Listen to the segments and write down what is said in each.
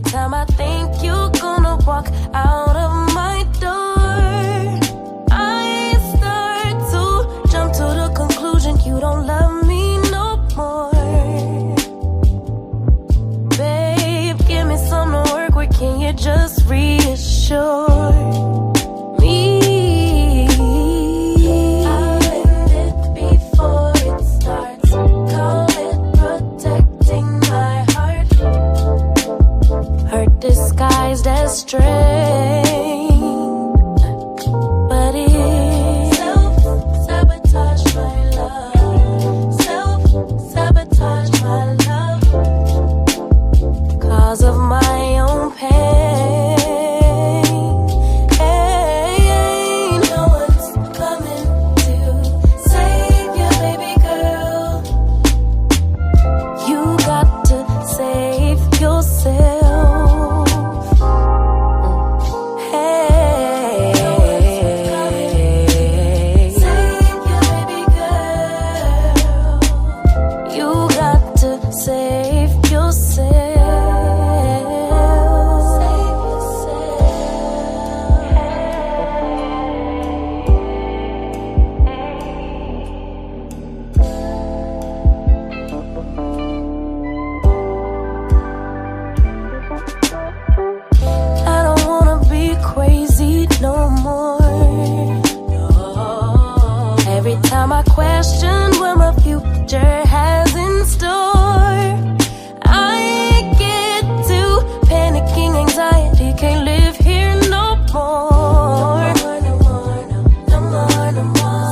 time I think you're gonna walk out of my door, I start to jump to the conclusion you don't love me no more. Babe, give me some to work with, can you just reassure me? I'll end it before it starts. Call it protecting my heart. Hurt disguised as strength, but it's self-sabotage my love. Self-sabotage my love, cause of my own pain. No one's coming to save you, baby girl. You got to save yourself. Hey, save you, baby girl. You got to save yourself. Save yourself. I don't wanna be crazy no more. Every time I question what my future has in store, I get to panicking, anxiety, can't live here no more.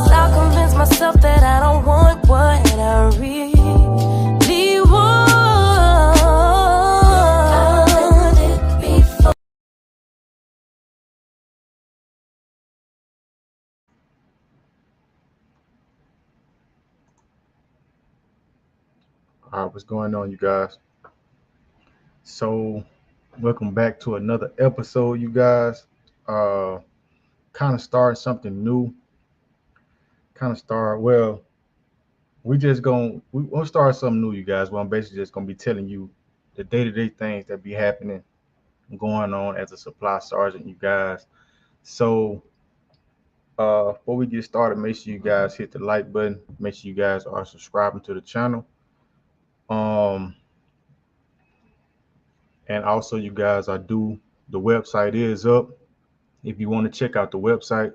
So I'll convince myself that I don't want what I really want. I'll end it before. All right, what's going on, you guys? So, welcome back to another episode, you guys. Uh, kind of start something new. Well, we'll start something new, you guys. Well, I'm basically just gonna be telling you the day-to-day things that be happening, going on as a supply sergeant, you guys. So, before we get started, make sure you guys hit the like button. Make sure you guys are subscribing to the channel. Um, and also, you guys, the website is up. If you want to check out the website,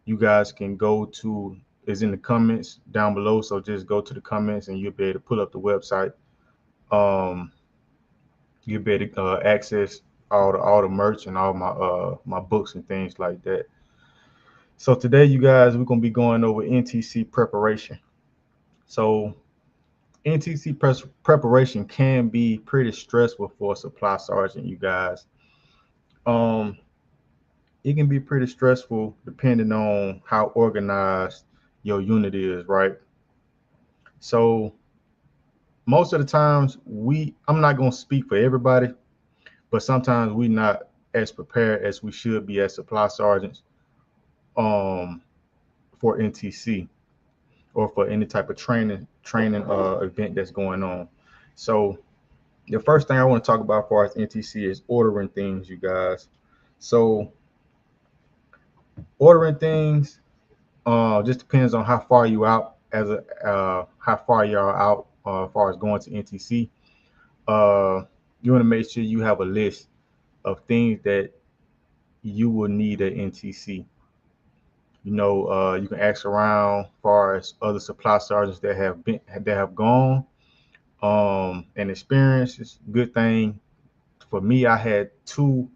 you guys can go to is in the comments down below. So just go to the comments and you'll be able to pull up the website. Um, you'll be able to access all the merch and all my books and things like that. So today, you guys, we're gonna be going over NTC preparation. So NTC preparation can be pretty stressful for a supply sergeant, you guys. Um, it can be pretty stressful depending on how organized your unit is, right? So most of the times I'm not going to speak for everybody, but sometimes we're not as prepared as we should be as supply sergeants um, for NTC or for any type of training event that's going on. So the first thing I want to talk about as far as NTC is ordering things, you guys. So ordering things just depends on how far you out how far you are out as far as going to NTC. You want to make sure you have a list of things that you will need at NTC. You can ask around as far as other supply sergeants that have gone and experiences. Good thing for me, I had two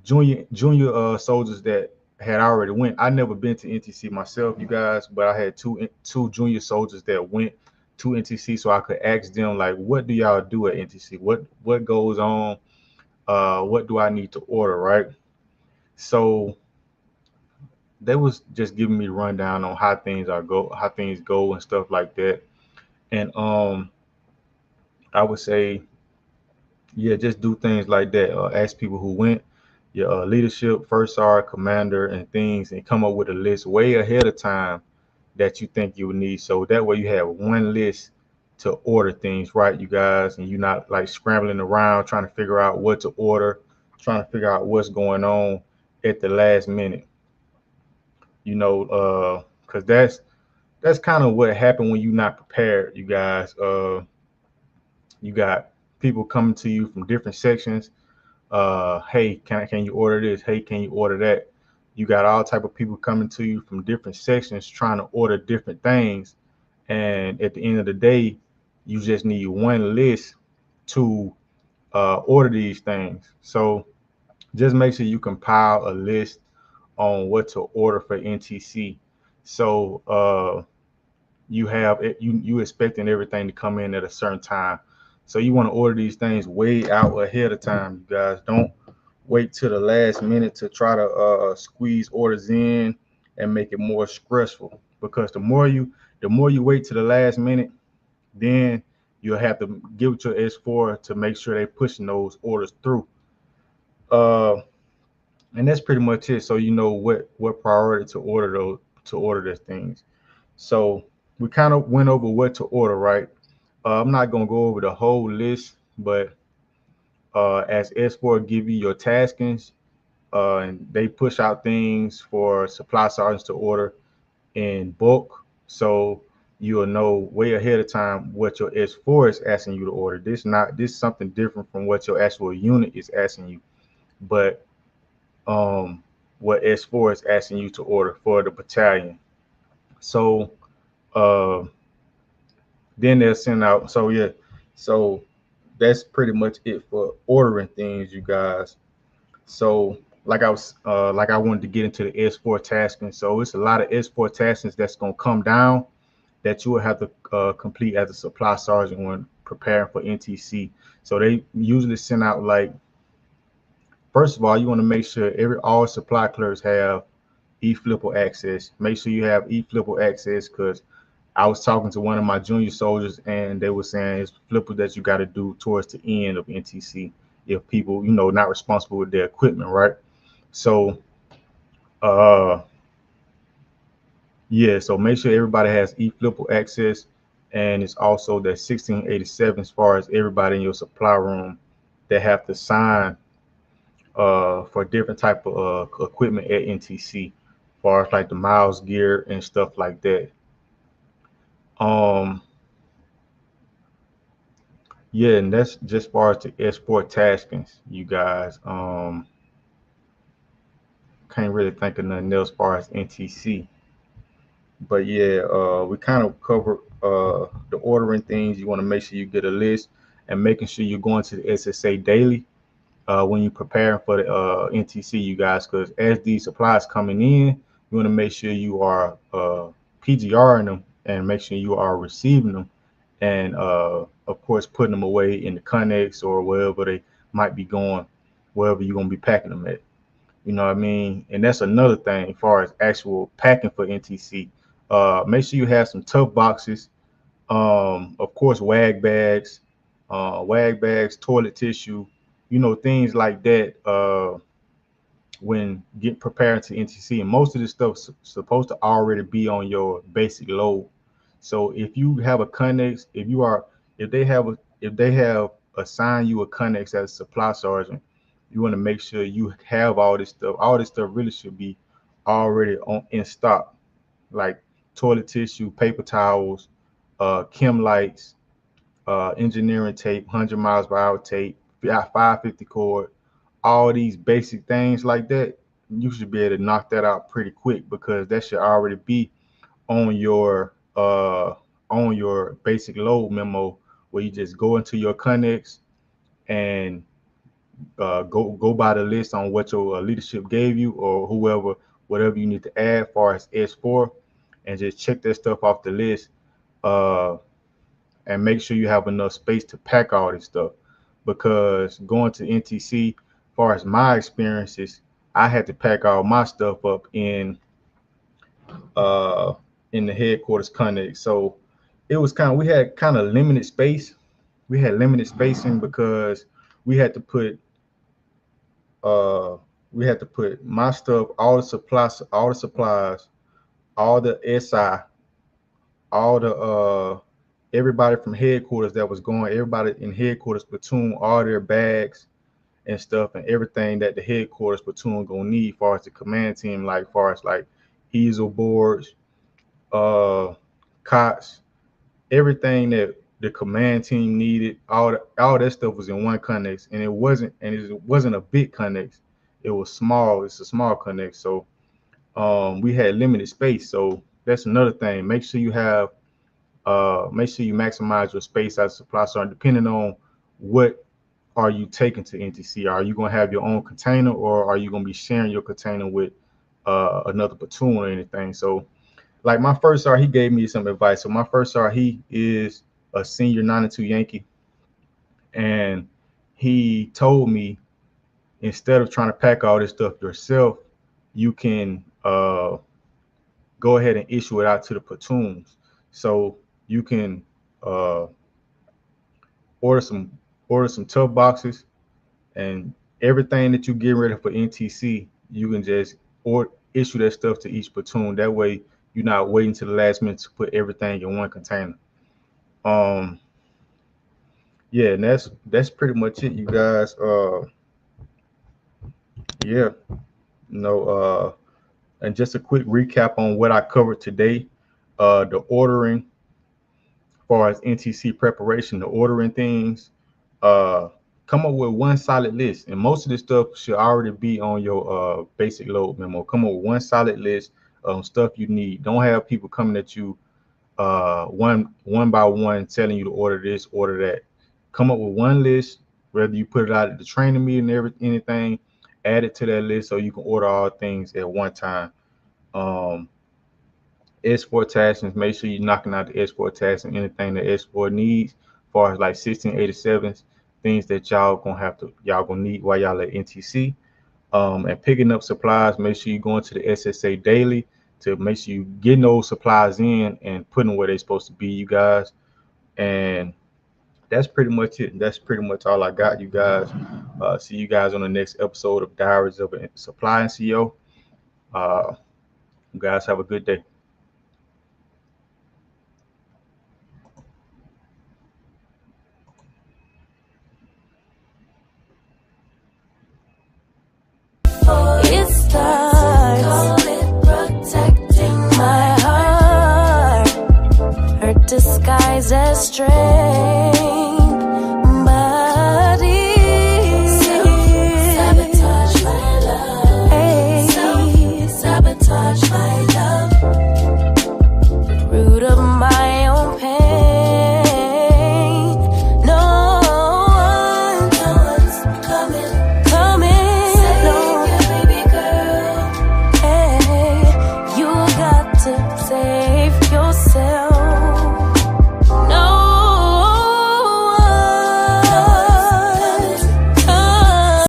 junior soldiers that had already went. I never been to NTC myself, you guys, but I had two junior soldiers that went to NTC, so I could ask them like, what do y'all do at NTC? What goes on? What do I need to order, right? So they was just giving me a rundown on how things go and stuff like that. And I would say, yeah, just do things like that. Ask people who went, your leadership, first sergeant, commander, and things, and come up with a list way ahead of time that you think you would need. So that way you have one list to order things, right, you guys, and you're not like scrambling around trying to figure out what to order, trying to figure out what's going on at the last minute, because that's kind of what happened when you're not prepared, you guys. You got people coming to you from different sections. Hey, can you order this? Hey, can you order that? You got all type of people coming to you from different sections trying to order different things, and at the end of the day, you just need one list to order these things. So just make sure you compile a list on what to order for NTC. So you have it, you expecting everything to come in at a certain time. So you want to order these things way out ahead of time. You guys don't wait till the last minute to try to squeeze orders in and make it more stressful. Because the more you wait to the last minute, then you'll have to give it to S4 to make sure they're pushing those orders through. Uh, and that's pretty much it. So you know what priority to order those things. So we kind of went over what to order, right? I'm not gonna go over the whole list, but as S4 give you your taskings, and they push out things for supply sergeants to order in bulk, so you'll know way ahead of time what your S4 is asking you to order. This is something different from what your actual unit is asking you, but what S4 is asking you to order for the battalion. So uh, then they'll send out. So yeah, so that's pretty much it for ordering things, you guys. So like I wanted to get into the S4 tasking. So it's a lot of S4 taskings that's gonna come down that you will have to complete as a supply sergeant when preparing for NTC. So they usually send out like, first of all, you want to make sure all supply clerks have e-flipper access. Make sure you have e-flipper access, because I was talking to one of my junior soldiers and they were saying it's flippers that you got to do towards the end of NTC if people, not responsible with their equipment, right? So, uh, yeah, so make sure everybody has e-flipper access, and it's also that 1687 as far as everybody in your supply room that have to sign for different type of equipment at NTC, as far as like the miles gear and stuff like that. Um, yeah, and that's just as far as the export taskings, you guys. Can't really think of nothing else as far as NTC. But yeah, we kind of covered the ordering things. You want to make sure you get a list and making sure you're going to the SSA daily when you're preparing for the NTC, you guys, because as these supplies coming in, you want to make sure you are PGRing them and make sure you are receiving them, and of course putting them away in the Connex or wherever they might be going, wherever you're gonna be packing them at. You know what I mean? And that's another thing as far as actual packing for NTC. Make sure you have some tough boxes. Of course, wag bags, toilet tissue, things like that. When get prepared to NTC, and most of this stuff supposed to already be on your basic load. So if you have a Connex, if they have assigned you a Connex as a supply sergeant, you want to make sure you have all this stuff. All this stuff really should be already on in stock, like toilet tissue, paper towels, chem lights, engineering tape, 100 miles per hour tape, 550 cord, all these basic things like that. You should be able to knock that out pretty quick, because that should already be on your basic load memo, where you just go into your Connex and go by the list on what your leadership gave you, or whatever you need to add as far as S4, and just check that stuff off the list. Uh, and make sure you have enough space to pack all this stuff. Because going to NTC, as far as my experiences, I had to pack all my stuff up uh, in the headquarters Connex. So it was we had kind of limited space. We had limited spacing because we had to put uh, my stuff, all the SI, all the everybody from headquarters that was going, everybody in headquarters platoon, all their bags and stuff and everything that the headquarters platoon gonna need as far as the command team, like far as like easel boards, cots, everything that the command team needed, all that stuff was in one Connex, and it wasn't a big Connex. It was small. It's a small Connex, so we had limited space. So that's another thing. Make sure you maximize your space as a supply sergeant, depending on what are you taking to NTC. Are you going to have your own container, or are you going to be sharing your container with another platoon or anything? So like my first sergeant, he gave me some advice. So my first sergeant, he is a senior 92 Yankee, and he told me, instead of trying to pack all this stuff yourself, you can go ahead and issue it out to the platoons. So you can order some tough boxes, and everything that you get ready for NTC, you can just issue that stuff to each platoon. That way you're not waiting to the last minute to put everything in one container. Yeah, and that's pretty much it, you guys. Yeah, and just a quick recap on what I covered today. The ordering, as far as NTC preparation, the ordering things, come up with one solid list, and most of this stuff should already be on your basic load memo. Come up with one solid list of stuff you need. Don't have people coming at you one by one telling you to order this, order that. Come up with one list, whether you put it out at the training meeting, anything, add it to that list so you can order all things at one time. Export tasks, make sure you're knocking out the export tasks and anything that export needs, as far as like 1687s, things that y'all gonna need while y'all at NTC. And picking up supplies, make sure you go into the SSA daily to make sure you getting those supplies in and putting them where they're supposed to be, you guys. And that's pretty much it. That's pretty much all I got, you guys. See you guys on the next episode of Diaries of a Supply NCO. You guys have a good day. It starts protecting my heart, hurt disguised as strength.